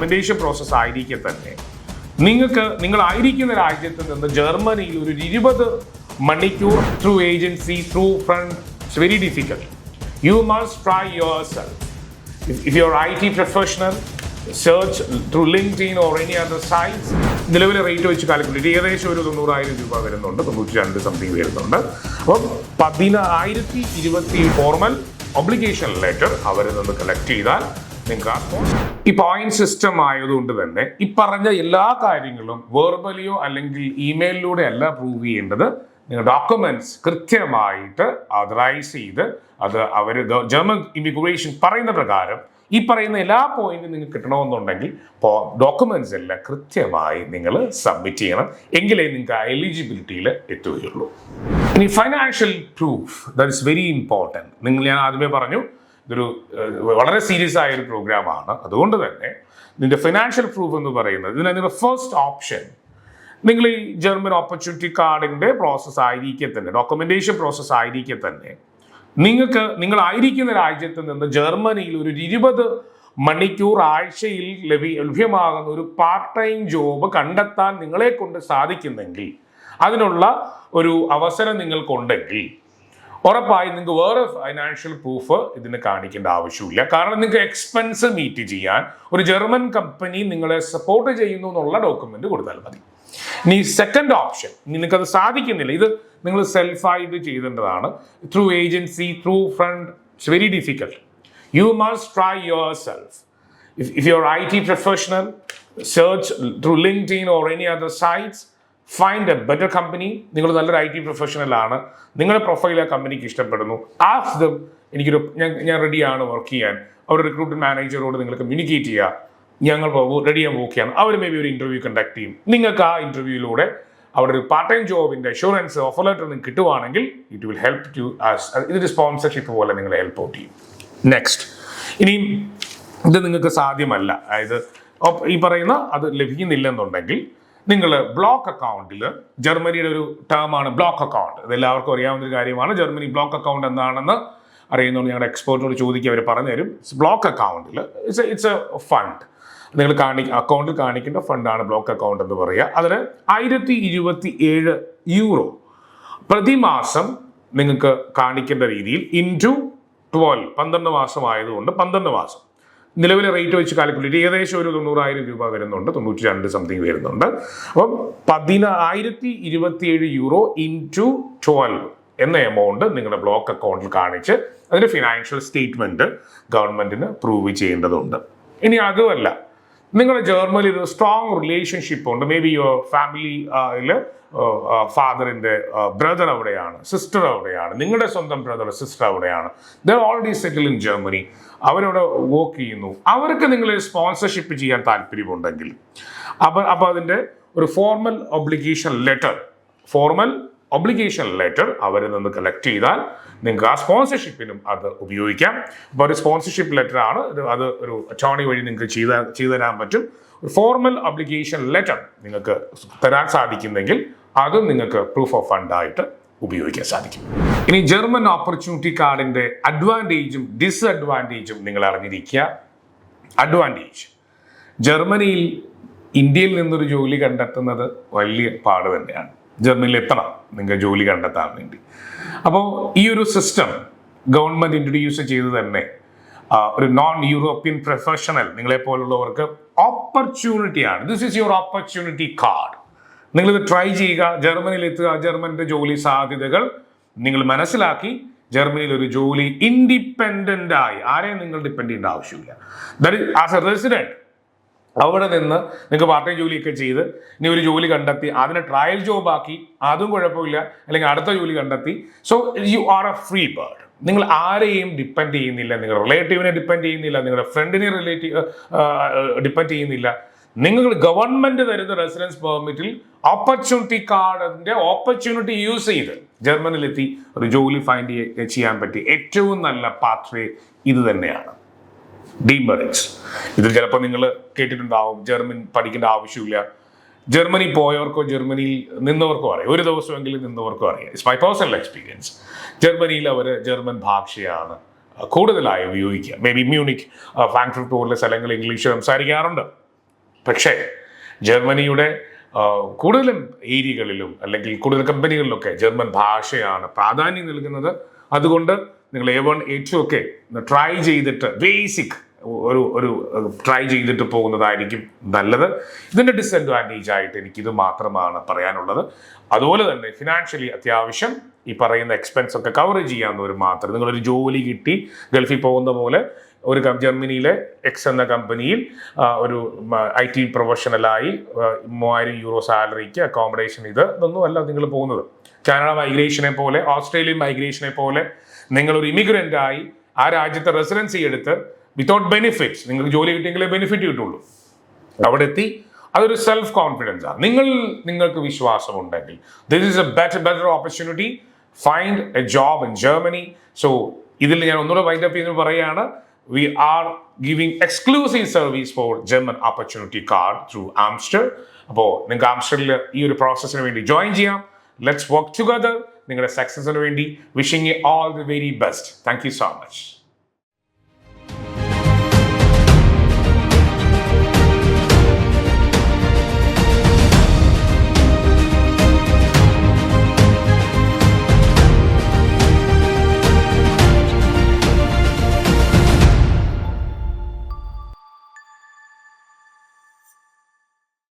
Documentation process ആയിരിക്കെ തന്നെ നിങ്ങളായിരിക്കുന്ന രാജ്യത്ത് നിന്ന് ജർമ്മനിയിൽ ഒരു 20 മണിക്കൂർ through agency through friend it's very difficult. You must try yourself. If you are IT professional, search through LinkedIn or any other sites. നിലവിലെ rate വെച്ച് calculate ഏകദേശം ഒരു 90,000 രൂപ വരുന്നുണ്ട്, 92 സംതിങ് വരുന്നുണ്ട്. അപ്പം 10,020 ഫോർമൽ ഒബ്ലിഗേഷൻ ലെറ്റർ അവരിൽ നിന്ന് കളക്ട് ചെയ്താൽ നിങ്ങൾക്ക് ഈ പോയിന്റ് സിസ്റ്റം ആയതുകൊണ്ട് തന്നെ ഈ പറഞ്ഞ എല്ലാ കാര്യങ്ങളും വെർബലിയോ അല്ലെങ്കിൽ ഇമെയിലിലൂടെ അല്ല പ്രൂവ് ചെയ്യേണ്ടത്. നിങ്ങൾ ഡോക്യുമെന്റ്സ് കൃത്യമായിട്ട് ഓതറൈസ് ചെയ്ത് അത് അവർ ജർമ്മൻ ഇമിഗ്രേഷൻ പറയുന്ന പ്രകാരം ഈ പറയുന്ന എല്ലാ പോയിന്റും നിങ്ങൾക്ക് കിട്ടണമെന്നുണ്ടെങ്കിൽ ഡോക്യുമെന്റ്സ് എല്ലാം കൃത്യമായി നിങ്ങൾ സബ്മിറ്റ് ചെയ്യണം. എങ്കിലേ നിങ്ങൾക്ക് ആ എലിജിബിലിറ്റിയിൽ എത്തുകയുള്ളൂ. ഇനി financial proof, that is very important. ഞാൻ ആദ്യമേ പറഞ്ഞു ഇതൊരു വളരെ സീരിയസ് ആയ ഒരു പ്രോഗ്രാമാണ്. അതുകൊണ്ട് തന്നെ നിന്റെ ഫിനാൻഷ്യൽ പ്രൂഫ് എന്ന് പറയുന്നത് ഇതിന്റെ ഫസ്റ്റ് ഓപ്ഷൻ, നിങ്ങൾ ഈ ജർമ്മൻ ഓപ്പർച്യൂണിറ്റി കാർഡിന്റെ പ്രോസസ്സ് ആയിരിക്കെ തന്നെ, ഡോക്യുമെന്റേഷൻ പ്രോസസ്സ് ആയിരിക്കെ തന്നെ നിങ്ങളായിരിക്കുന്ന രാജ്യത്ത് നിന്ന് ജർമ്മനിയിൽ ഒരു 20 മണിക്കൂർ ആഴ്ചയിൽ ലഭ്യമാകുന്ന ഒരു പാർട്ട് ടൈം ജോബ് കണ്ടെത്താൻ നിങ്ങളെ കൊണ്ട് സാധിക്കുന്നെങ്കിൽ, അതിനുള്ള ഒരു അവസരം നിങ്ങൾക്കുണ്ടെങ്കിൽ ഉറപ്പായി നിങ്ങൾക്ക് വേറെ ഫൈനാൻഷ്യൽ പ്രൂഫ് ഇതിന് കാണിക്കേണ്ട ആവശ്യമില്ല. കാരണം നിങ്ങൾക്ക് എക്സ്പെൻസ് മീറ്റ് ചെയ്യാൻ ഒരു ജർമ്മൻ കമ്പനി നിങ്ങളെ സപ്പോർട്ട് ചെയ്യുന്നു എന്നുള്ള ഡോക്യുമെന്റ് കൊടുത്താൽ മതി. ഇനി സെക്കൻഡ് ഓപ്ഷൻ, നിങ്ങൾക്കത് സാധിക്കുന്നില്ല, ഇത് നിങ്ങൾ സെൽഫായിട്ട് ചെയ്തേണ്ടതാണ്. Through agency, through friend it's very difficult. You must try yourself. If you are IT professional, search through LinkedIn or any other sites, find a better company. നിങ്ങൾ നല്ലൊരു IT പ്രൊഫഷണൽ ആണ്, നിങ്ങളുടെ പ്രൊഫൈൽ ആ കമ്പനിക്ക് ഇഷ്ടപ്പെടുന്നു, ask them ഞാൻ റെഡിയാണ് work ചെയ്യാൻ. അവരുടെ റിക്രൂട്ട്മെന്റ് മാനേജറോട് നിങ്ങൾ കമ്മ്യൂണിക്കേറ്റ് ചെയ്യുക, ഞങ്ങൾ റെഡിയാണ് വർക്ക് ചെയ്യാൻ. അവർ മേ ബി ഒരു ഇന്റർവ്യൂ കണ്ടക്ട് ചെയ്യും. നിങ്ങൾക്ക് ആ ഇന്റർവ്യൂയിലൂടെ അവിടെ ഒരു പാർട്ട് ടൈം ജോബിന്റെ അഷുറൻസ് ഓഫർ ലെറ്റർ നിങ്ങൾക്ക് കിട്ടുവാണെങ്കിൽ ഇറ്റ് വിൽ ഹെൽപ്പ് ടു ഇതൊരു സ്പോൺസർഷിപ്പ് പോലെ നിങ്ങളെ ഹെൽപ്പ് ഔട്ട് ചെയ്യും. നെക്സ്റ്റ്, ഇനിയും ഇത് നിങ്ങൾക്ക് സാധ്യമല്ല, അതായത് ഈ പറയുന്ന അത് ലഭിക്കുന്നില്ലെന്നുണ്ടെങ്കിൽ നിങ്ങൾ ബ്ലോക്ക് അക്കൗണ്ടിൽ, ജർമ്മനിയുടെ ഒരു ടേമാണ് ബ്ലോക്ക് അക്കൗണ്ട്, ഇത് എല്ലാവർക്കും അറിയാവുന്ന ഒരു കാര്യമാണ്. ജർമ്മനി ബ്ലോക്ക് അക്കൗണ്ട് എന്താണെന്ന് അറിയുന്നതുകൊണ്ട് ഞങ്ങളുടെ എക്സ്പേർട്ടിനോട് ചോദിക്കുക, അവർ പറഞ്ഞു തരും. ബ്ലോക്ക് അക്കൗണ്ടിൽ ഇറ്റ്സ് എ ഫണ്ട്, നിങ്ങൾ അക്കൗണ്ടിൽ കാണിക്കേണ്ട ഫണ്ടാണ് ബ്ലോക്ക് അക്കൗണ്ട് എന്ന് പറയുക. അതിന് 1027 യൂറോ പ്രതിമാസം നിങ്ങൾക്ക് കാണിക്കേണ്ട രീതിയിൽ ഇൻറ്റു 12, 12 മാസം ആയതുകൊണ്ട് 12 മാസം നിലവിലെ റേറ്റ് വെച്ച് കാൽക്കുലേറ്റ് ഏകദേശം ഒരു 90,000 രൂപ വരുന്നുണ്ട്, 92 സംതിങ് വരുന്നുണ്ട്. അപ്പം 10,027 യൂറോ ഇൻറ്റു 12 എന്ന എമൗണ്ട് നിങ്ങളുടെ ബ്ലോക്ക് അക്കൗണ്ടിൽ കാണിച്ച് അതിന്റെ ഫിനാൻഷ്യൽ സ്റ്റേറ്റ്മെന്റ് ഗവൺമെന്റിന് പ്രൂവ് ചെയ്യേണ്ടതുണ്ട്. ഇനി അതുമല്ല, നിങ്ങളുടെ ജർമ്മനിയിൽ ഒരു സ്ട്രോങ് റിലേഷൻഷിപ്പ് ഉണ്ട്, മേ ബി യുവർ ഫാമിലിയിൽ ഫാദറിന്റെ ബ്രദർ അവിടെയാണ്, സിസ്റ്റർ അവിടെയാണ്, നിങ്ങളുടെ സ്വന്തം ബ്രദർ സിസ്റ്റർ അവിടെയാണ്, there already settle in Germany, അവരവിടെ വർക്ക് ചെയ്യുന്നു, അവർക്ക് നിങ്ങളെ സ്പോൺസർഷിപ്പ് ചെയ്യാൻ താല്പര്യമുണ്ടെങ്കിൽ അപ്പോൾ അതിൻ്റെ ഒരു ഫോർമൽ ഒബ്ലിഗേഷൻ ലെറ്റർ അവരിൽ നിന്ന് കളക്ട് ചെയ്താൽ നിങ്ങൾക്ക് ആ സ്പോൺസർഷിപ്പിനും അത് ഉപയോഗിക്കാം. അപ്പോൾ ഒരു സ്പോൺസർഷിപ്പ് ലെറ്റർ ആണ് അത്, ഒരു അറ്റോർണി വഴി നിങ്ങൾക്ക് ചെയ്തു തരാൻ പറ്റും. ഒരു ഫോർമൽ ഒബ്ലിഗേഷൻ ലെറ്റർ നിങ്ങൾക്ക് തരാൻ സാധിക്കുന്നെങ്കിൽ അതും നിങ്ങൾക്ക് പ്രൂഫ് ഓഫ് ഫണ്ടായിട്ട് ഉപയോഗിക്കാൻ സാധിക്കും. ഇനി ജർമ്മൻ ഓപ്പർച്യൂണിറ്റി കാർഡിന്റെ അഡ്വാൻറ്റേജും ഡിസ്അഡ്വാൻറ്റേജും നിങ്ങൾ അറിഞ്ഞിരിക്കുക. അഡ്വാൻറ്റേജ്, ജർമ്മനിയിൽ ഇന്ത്യയിൽ നിന്നൊരു ജോലി കണ്ടെത്തുന്നത് വലിയ പാട് തന്നെയാണ്. ജർമ്മനിയിൽ എത്തണം നിങ്ങൾ ജോലി കണ്ടെത്താൻ വേണ്ടി. അപ്പോൾ ഈ ഒരു സിസ്റ്റം ഗവൺമെന്റ് ഇൻട്രൊഡ്യൂസ് ചെയ്ത് തന്നെ ഒരു നോൺ യൂറോപ്യൻ പ്രൊഫഷണൽ നിങ്ങളെപ്പോലുള്ളവർക്ക് ഓപ്പർച്യൂണിറ്റിയാണ്. This is your opportunity card. നിങ്ങളിത് ട്രൈ ചെയ്യുക, ജർമ്മനിയിൽ എത്തുക, ജർമ്മനിയുടെ ജോലി സാധ്യതകൾ നിങ്ങൾ മനസ്സിലാക്കി ജർമ്മനിയിൽ ഒരു ജോലി ഇൻഡിപെൻഡന്റ് ആയി, ആരെയും നിങ്ങൾ ഡിപ്പെൻഡ് ചെയ്യേണ്ട ആവശ്യമില്ല. That is as A resident അവിടെ നിന്ന് നിങ്ങൾക്ക് പാർട്ട് ടൈം ജോലിയൊക്കെ ചെയ്ത് ഇനി ഒരു ജോലി കണ്ടെത്തി അതിനെ ട്രയൽ ജോബ് ആക്കി, അതും കുഴപ്പമില്ല, അല്ലെങ്കിൽ അടുത്ത ജോലി കണ്ടെത്തി. So you are A free bird. നിങ്ങൾ ആരെയും ഡിപ്പെൻഡ് ചെയ്യുന്നില്ല, നിങ്ങളുടെ റിലേറ്റീവിനെ ഡിപ്പെൻഡ് ചെയ്യുന്നില്ല, നിങ്ങളുടെ ഫ്രണ്ടിനെ ഡിപ്പെൻഡ് ചെയ്യുന്നില്ല. നിങ്ങൾ ഗവൺമെന്റ് തരുന്ന റെസിഡൻസ് പെർമിറ്റിൽ ഓപ്പർച്യൂണിറ്റി കാർഡിന്റെ ഓപ്പർച്യൂണിറ്റി യൂസ് ചെയ്ത് ജർമ്മനിയിലെത്തി ഒരു ജോലി ഫൈൻഡ് ചെയ്യാൻ പറ്റിയ ഏറ്റവും നല്ല പാത്വേ ഇത് തന്നെയാണ്. ഡീമെറിറ്റ്സ്, ഇതിൽ ചിലപ്പോൾ നിങ്ങൾ കേട്ടിട്ടുണ്ടാവും, ജർമ്മൻ പഠിക്കേണ്ട ആവശ്യമില്ല. ജർമ്മനി പോയവർക്കോ ജർമ്മനിയിൽ നിന്നവർക്കോ അറിയാം, ഒരു ദിവസമെങ്കിലും നിന്നവർക്കോ അറിയാം. It's my personal experience. ജർമ്മനിയിൽ അവർ ജർമ്മൻ ഭാഷയാണ് കൂടുതലായി ഉപയോഗിക്കുക. മേ ബി മ്യൂണിക്, ഫ്രാങ്ക്ഫർട്ട് പോലുള്ള സ്ഥലങ്ങൾ ഇംഗ്ലീഷ് സംസാരിക്കാറുണ്ട്. പക്ഷേ ജർമ്മനിയുടെ കൂടുതലും ഏരിയകളിലും അല്ലെങ്കിൽ കൂടുതൽ കമ്പനികളിലൊക്കെ ജർമ്മൻ ഭാഷയാണ് പ്രാധാന്യം നൽകുന്നത്. അതുകൊണ്ട് നിങ്ങൾ A1 A2 ഒക്കെ ട്രൈ ചെയ്തിട്ട് ബേസിക് ഒരു ട്രൈ ചെയ്തിട്ട് പോകുന്നതായിരിക്കും നല്ലത്. ഇതിൻ്റെ ഡിസഡ്വാൻറ്റേജ് ആയിട്ട് എനിക്കിത് മാത്രമാണ് പറയാനുള്ളത്. അതുപോലെ തന്നെ ഫിനാൻഷ്യലി അത്യാവശ്യം ഈ പറയുന്ന എക്സ്പെൻസ് ഒക്കെ കവർ ചെയ്യാവുന്നവർ മാത്രം, നിങ്ങളൊരു ജോലി കിട്ടി ഗൾഫിൽ പോകുന്ന പോലെ ഒരു ജർമ്മനിയിലെ എക്സ് എന്ന കമ്പനിയിൽ ഒരു IT പ്രൊഫഷണലായി 3000 യൂറോ സാലറിക്ക് അക്കോമഡേഷൻ ഇതൊന്നുമല്ല നിങ്ങൾ പോകുന്നത്. കാനഡ മൈഗ്രേഷനെ പോലെ, ഓസ്ട്രേലിയൻ മൈഗ്രേഷനെ പോലെ നിങ്ങളൊരു ഇമിഗ്രൻ്റ് ആയി ആ രാജ്യത്തെ റെസിഡൻസി എടുത്ത് വിത്തൗട്ട് ബെനിഫിറ്റ്സ്, നിങ്ങൾക്ക് ജോലി കിട്ടിയെങ്കിലേ ബെനിഫിറ്റ് കിട്ടുള്ളൂ. അവിടെ എത്തി അതൊരു സെൽഫ് കോൺഫിഡൻസ് ആണ്. നിങ്ങൾക്ക് വിശ്വാസം ഉണ്ടെങ്കിൽ this is A better opportunity. Find A job in Germany. So ഇതിൽ ഞാൻ ഒന്നുകൂടെ വൈൻഡ് അപ്പ് ചെയ്ത് പറയുകയാണ്, we are giving exclusive service for German Opportunity Card through Amster. അപ്പോൾ നിങ്ങൾക്ക് ആംസ്റ്ററിൽ ഈ ഒരു പ്രോസസ്സിന് വേണ്ടി ജോയിൻ ചെയ്യാം. ലെറ്റ്സ് വർക്ക് ടുഗദർ നിങ്ങളുടെ സക്സസിന് വേണ്ടി. Wishing you all the very best. Thank you so much.